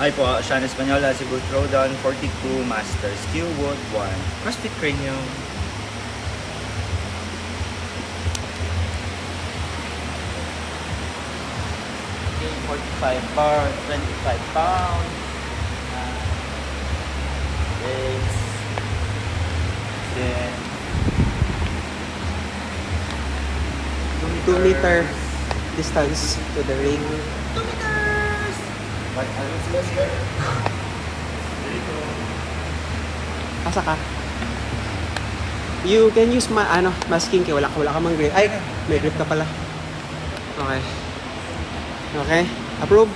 Hi po, Sean Espanola, Cebu Throwdown, 42, Master, Steel Wood 1, CrossFit Cranium. Okay, 45 bar, 25 pounds. Legs. Then 2 meter distance to the ring. 2 meters! What else? Asa ka? You can use masking kay wala ka mang grip. Ay, may grip ka pala. Okay. Okay, approve.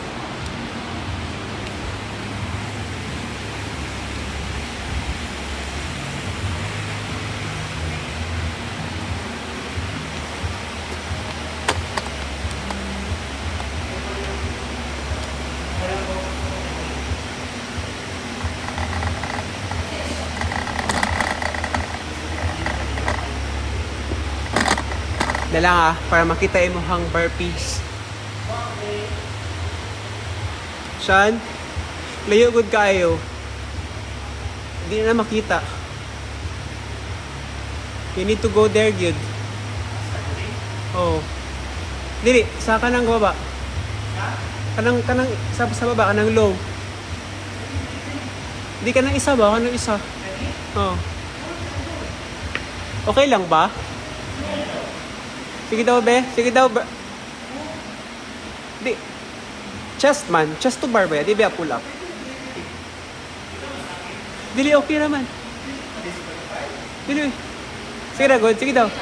Dala para makita mo hang burpees. Sean, layo good kayo. Hindi na makita. You need to go there, good. Oh. Dili, sa kanang baba. Kanang sa baba, kanang low. Hindi ka nang isa ba? Kanang isa. Oh. Okay lang ba? Sige daw, be. Sige daw, Di. Chest man. Chest to bar ba? Di ba pull up? Dili, okay naman. Dili. Sige na, good. Sige daw.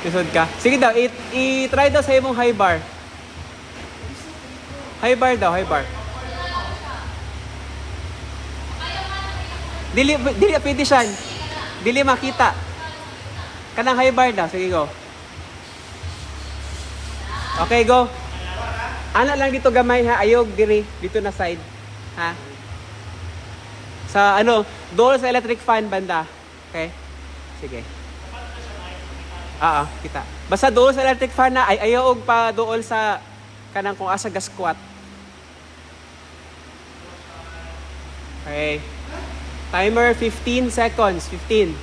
Isod ka. Sige daw, i-try daw sa imong high bar. High bar daw, high bar. Dili pwede siya. Dili makita. Kanang high bar daw. Sige, go. Okay, go. Ana lang dito gamay ha. Ayog diri. Dito na side. Ha? Sa dool sa electric fan banda. Okay? Sige. Kita. Basta dool sa electric fan na ayog pa dool sa kanang kung asa gas squat. Okay. Timer 15 seconds. 15.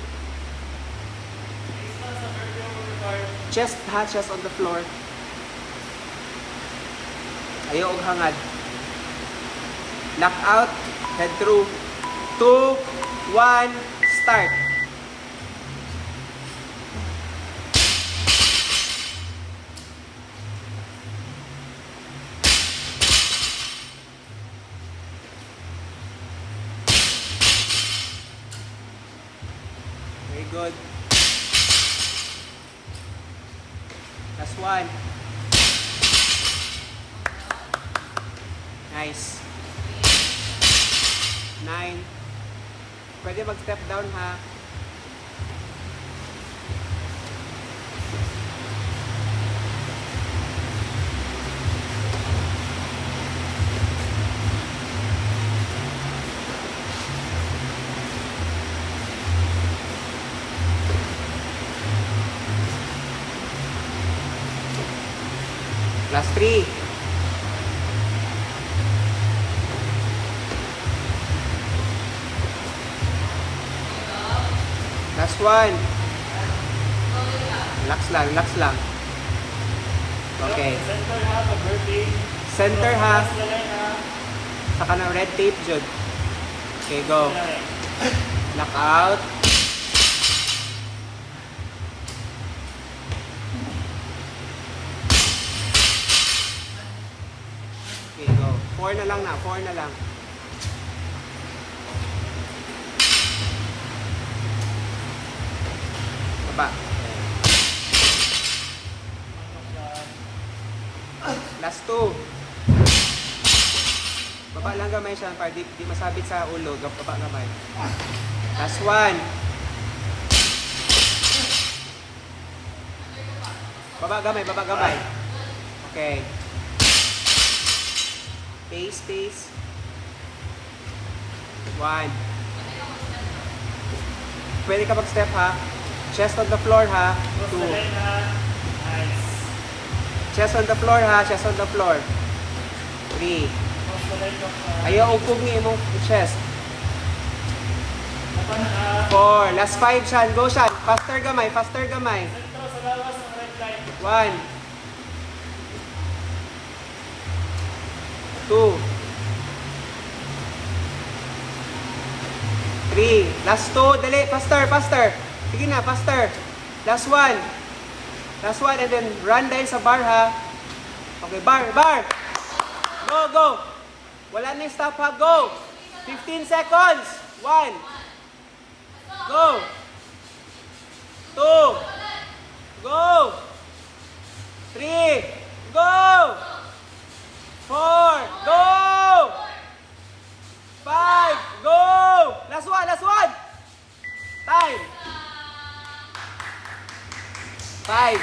Chest on the floor. Ayaw og hangad. Knock out. Head through. 2, 1, start. Very good. Last one. Nice. 9. Pwede mag-step down ha. Last 3. Last 1. Relax lang. Okay. Center half, a burpee. Center half. Saka ng red tape, Jud. Okay, go. Knock out. Okay, go. 4 na lang. Baba. Last 2. Baba lang gamay siya para di masabit sa ulo. Baba gamay. Last 1. Baba gamay. Okay. Pace. 1. Pwede ka mag-step ha. Chest on the floor ha. 2. Nice. Chest on the floor ha, chest on the floor. 3. Ayaw ugkog ni imong chest. 4. Last 5, Shan. Go, Shan. Faster gamay, faster gamay. 1. 2. 3. Last 2. Dali. Faster, faster. Sige na, faster. Last 1. Last 1 and then run dahil sa bar ha. Okay, bar, bar. Go, go. Wala na yung stop ha. Go. 15 seconds. 1. Go. 2. Go. 3. Go. 4. Go. 5. Go. Last 1, last 1. Time. 5.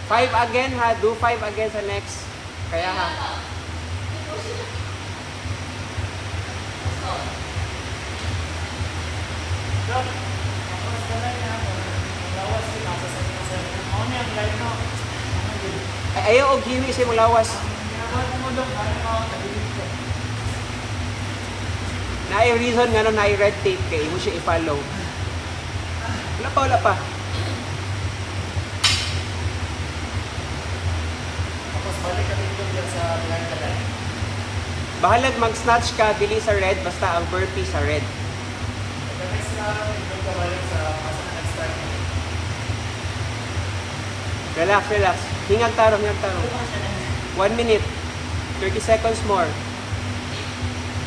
5 again ha. Do 5 again sa next. Kaya ha. Ay, ayaw og himi siya mong lawas. Na reason nga na red tape kay imo siya i-follow. Wala pa, wala pa. Tapos balik ka dito dyan sa behind the line. Bahalag mag-snatch ka, dili sa red, basta ang burpee sa red. The next round, ito ka balik sa next time. Relax, relax. Hingag tarong, hingag tarong. 1 minute. 30 seconds more.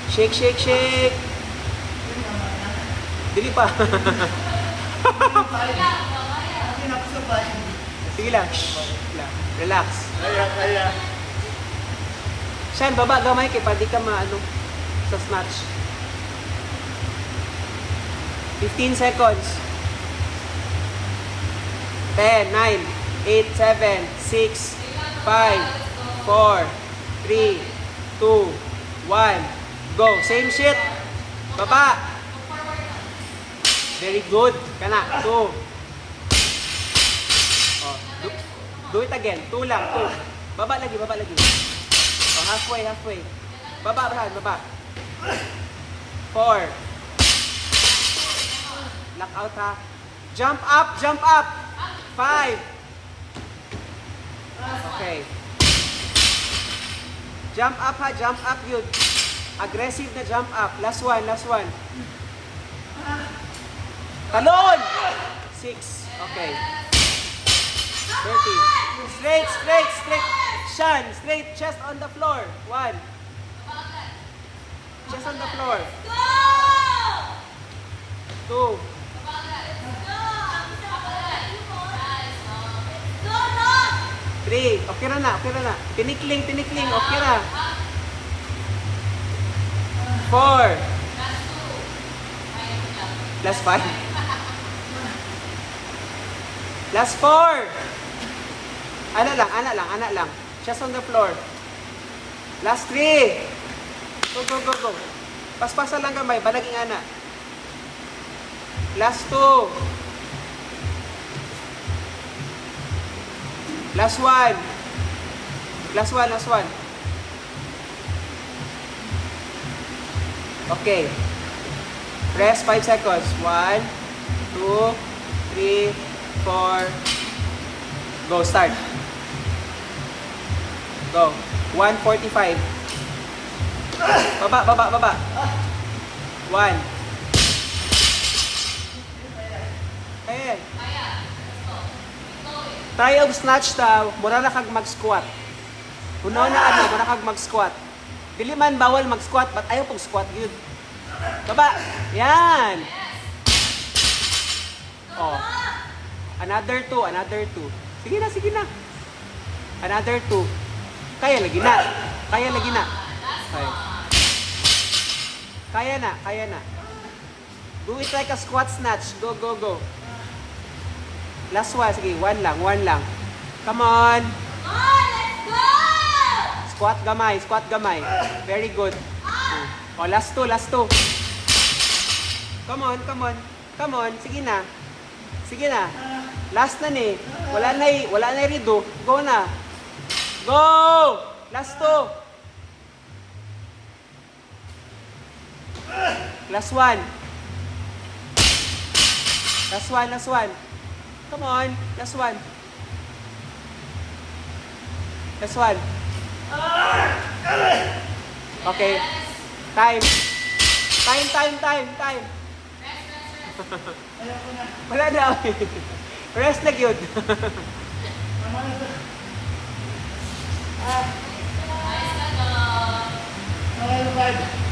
Shake, shake, shake. Dili pa. Sige lang. Relax. Kaya. Shan, baba gamay kay pa di ka maano sa snatch. 15 seconds. 10, 9, 8, 7, 6, 5, 4, 3, 2, 1. Go. Same shit. Baba. Very good. Kana. 2. Oh, do it again. 2 lang. 2. Baba lagi, baba lagi. Oh, halfway, halfway. Baba, Brad, baba. 4. Knock out ha. Jump up, jump up. 5. Okay. Jump up ha, jump up yun. Aggressive na jump up. Last one, last one. Talon! 6. Okay. 30. Straight, straight, straight. Shan, straight, chest on the floor. 1. Chest on the floor. 2. 3. Okay na, okay na. Tinikling, tinikling. Okay na. 4. Last 5. Last 4. Ana lang. Chest on the floor. Last 3. Go, go, go, go. Paspasa lang gamay, balaging ana. Last 2. Last 1. Last 1, last 1. Okay. Rest 5 seconds. 1, 2, 3, 4. Go, start. Go. 1:45. Baba, baba, baba. 1. Kaya. Try of snatch ta, mura na kag mag-squat. Unaw na ano, mura kag mag-squat. Dili man bawal mag-squat, but ayaw pag squat yun. Baba. Yan. Oh. Another 2, another 2. Sige na, sige na. Another 2. Kaya lagi na. Kaya lagi na. Okay. Kaya na, kaya na. Do it like a squat snatch. Go, go, go. Last one. Sige, 1 lang, 1 lang. Come on. Let's go! Squat gamay, squat gamay. Very good. Oh, last 2, last 2. Come on, come on. Come on, sige na. Sige na. Last na ni. Wala na rido. Go na. Go! Last two. Last one. Last one. Come on. Last one. Last one. Okay. Time. Time. Wala na. Rest na yun. Okay, 5.